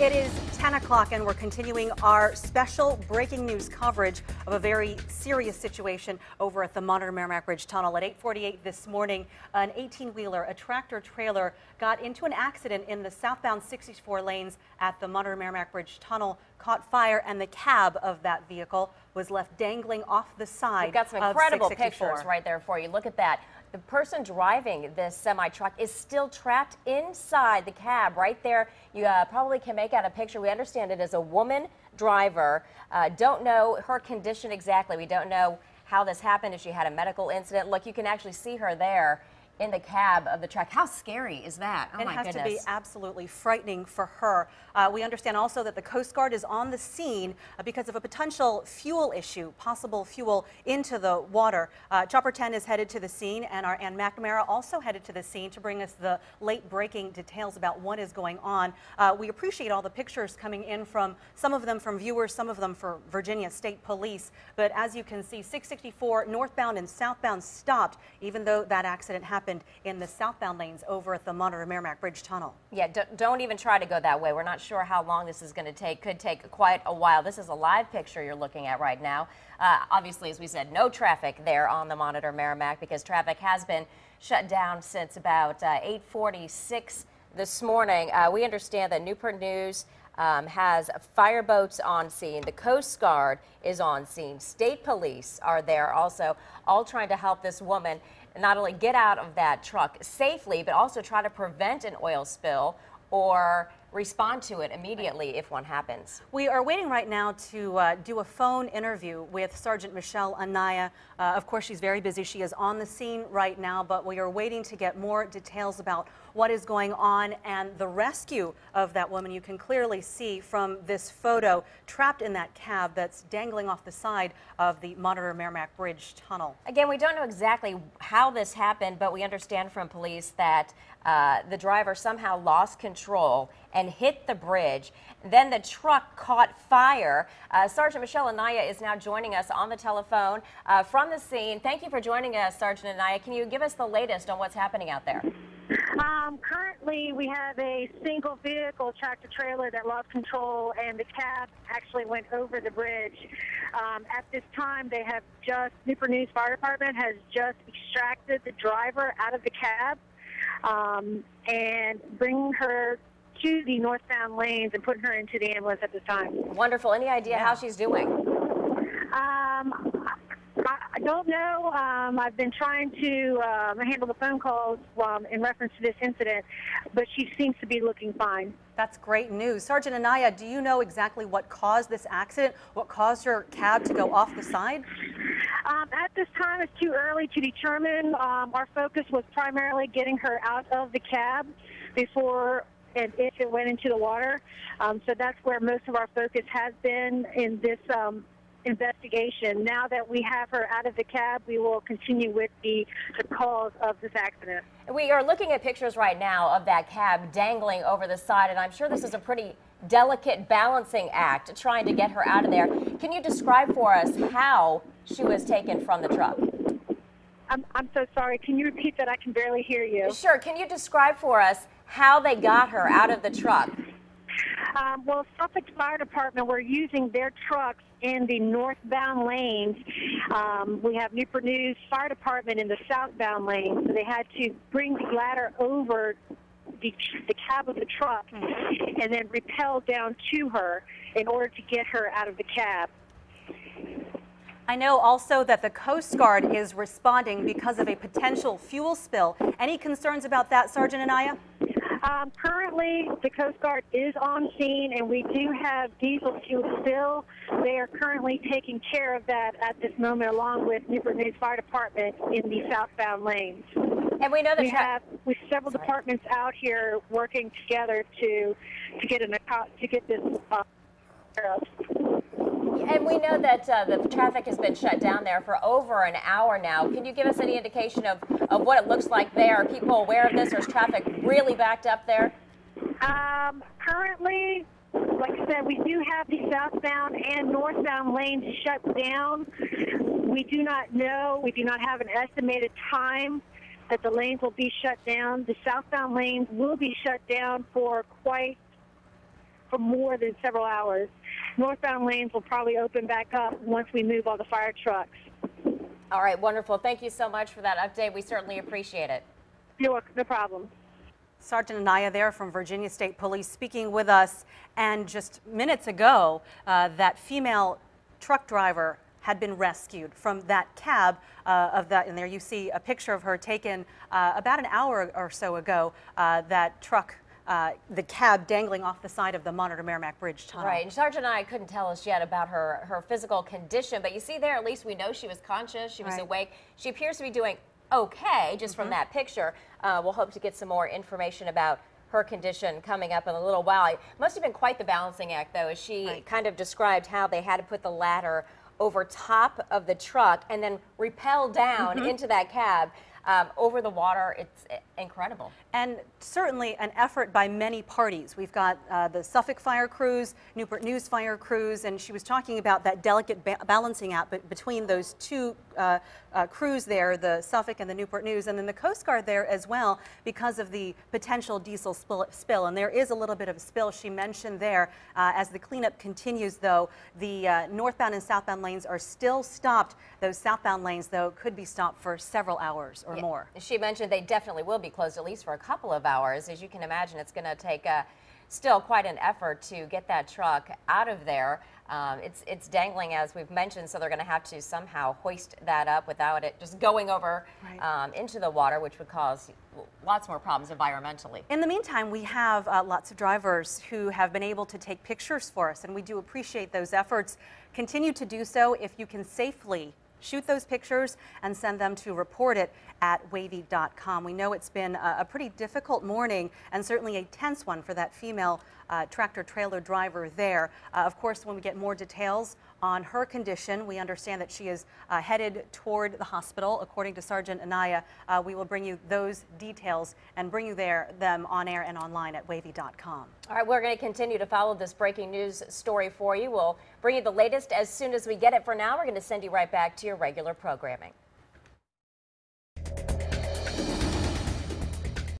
It is 10 o'clock and we're continuing our special breaking news coverage of a very serious situation over at the Monitor Merrimack Bridge Tunnel. At 8:48 this morning, an 18-wheeler, a tractor trailer, got into an accident in the southbound 64 lanes at the Monitor Merrimack Bridge Tunnel, caught fire, and the cab of that vehicle was left dangling off the side. We've got some incredible pictures right there for you. Look at that. The person driving this semi-truck is still trapped inside the cab right there. You probably can make out a picture. We understand it is a woman driver. Don't know her condition exactly. We don't know how this happened, if she had a medical incident. Look, you can actually see her there in the cab of the truck. How scary is that? Oh, my goodness. It has to be absolutely frightening for her. We understand also that the Coast Guard is on the scene because of a potential fuel issue, possible fuel into the water. Chopper 10 is headed to the scene, and our Ann McNamara also headed to the scene to bring us the late breaking details about what is going on. We appreciate all the pictures coming in, from some of them from viewers, some of them for Virginia State Police. But as you can see, 664 northbound and southbound stopped, even though that accident happened in the southbound lanes over at the Monitor Merrimack Bridge Tunnel. Yeah, don't even try to go that way. We're not sure how long this is going to take. Could take quite a while. This is a live picture you're looking at right now. Obviously, as we said, no traffic there on the Monitor Merrimack because traffic has been shut down since about 8:46 this morning. We understand that Newport News has fireboats on scene. The Coast Guard is on scene. State Police are there also, all trying to help this woman not only get out of that truck safely, but also try to prevent an oil spill or respond to it immediately if one happens. We are waiting right now to do a phone interview with Sergeant Michelle Anaya. Of course, she's very busy. She is on the scene right now, but we are waiting to get more details about what is going on and the rescue of that woman. You can clearly see from this photo, trapped in that cab that's dangling off the side of the Monitor Merrimack Bridge Tunnel. Again, we don't know exactly how this happened, but we understand from police that the driver somehow lost control and hit the bridge. Then the truck caught fire. Sergeant Michelle Anaya is now joining us on the telephone from the scene. Thank you for joining us, Sergeant Anaya. Can you give us the latest on what's happening out there? Currently, we have a single vehicle tractor trailer that lost control, and the cab actually went over the bridge. At this time, they have Newport News Fire Department has just extracted the driver out of the cab and bringing her to the northbound lanes and putting her into the ambulance at this time. Wonderful. Any idea how she's doing? I don't know. I've been trying to handle the phone calls in reference to this incident, but she seems to be looking fine. That's great news. Sergeant Anaya, do you know exactly what caused this accident? What caused your cab to go off the side? At this time, it's too early to determine. Our focus was primarily getting her out of the cab before and if it went into the water. So that's where most of our focus has been in this investigation. Now that we have her out of the cab, we will continue with the cause of this accident. We are looking at pictures right now of that cab dangling over the side, and I'm sure this is a pretty delicate balancing act trying to get her out of there. Can you describe for us how she was taken from the truck? I'm so sorry. Can you repeat that? I can barely hear you. Sure. Can you describe for us how they got her out of the truck? Well, Suffolk Fire Department were using their trucks in the northbound lanes. We have Newport News Fire Department in the southbound lanes. So they had to bring the ladder over the cab of the truck and then rappel down to her in order to get her out of the cab. I know also that the Coast Guard is responding because of a potential fuel spill. Any concerns about that, Sergeant Anaya? Currently, the Coast Guard is on scene, and we do have diesel fuel spill. They are currently taking care of that at this moment, along with Newport News Fire Department in the southbound lanes. And we know that we have several departments out here working together to get this care of. And we know that the traffic has been shut down there for over an hour now. Can you give us any indication of what it looks like there? Are people aware of this, or is traffic really backed up there? Currently, like I said, we do have the southbound and northbound lanes shut down. We do not know. We do not have an estimated time that the lanes will be shut down. The southbound lanes will be shut down for quite for more than several hours. Northbound lanes will probably open back up once we move all the fire trucks. All right, wonderful. Thank you so much for that update. We certainly appreciate it. You're welcome. No problem. Sergeant Anaya there from Virginia State Police speaking with us. And just minutes ago, that female truck driver had been rescued from that cab of that. And there you see a picture of her taken about an hour or so ago. That truck, the cab dangling off the side of the Monitor Merrimack Bridge tunnel. Right, and Sergeant Anaya couldn't tell us yet about her physical condition, but you see there, at least we know she was conscious, she was awake. She appears to be doing okay, just from that picture. We'll hope to get some more information about her condition coming up in a little while. It must have been quite the balancing act, though, as she kind of described how they had to put the ladder over top of the truck and then rappel down into that cab over the water. It's incredible. And certainly an effort by many parties. We've got the Suffolk fire crews, Newport News fire crews, and she was talking about that delicate balancing act between those two crews there, the Suffolk and the Newport News, and then the Coast Guard there as well because of the potential diesel spill. And there is a little bit of a spill she mentioned there. As the cleanup continues, though, the northbound and southbound lanes are still stopped. Those southbound lanes, though, could be stopped for several hours or more. She mentioned they definitely will be closed at least for a couple of hours. As you can imagine, it's going to take still quite an effort to get that truck out of there. It's dangling, as we've mentioned, so they're going to have to somehow hoist that up without it just going over into the water, which would cause lots more problems environmentally. In the meantime, we have lots of drivers who have been able to take pictures for us, and we do appreciate those efforts. Continue to do so if you can safely shoot those pictures and send them to reportit@wavy.com. We know it's been a pretty difficult morning and certainly a tense one for that female tractor trailer driver there. Of course, when we get more details on her condition, we understand that she is headed toward the hospital. According to Sergeant Anaya, we will bring you those details and bring you them on air and online at wavy.com. All right, we're going to continue to follow this breaking news story for you. We'll bring you the latest as soon as we get it. For now, we're going to send you right back to your regular programming.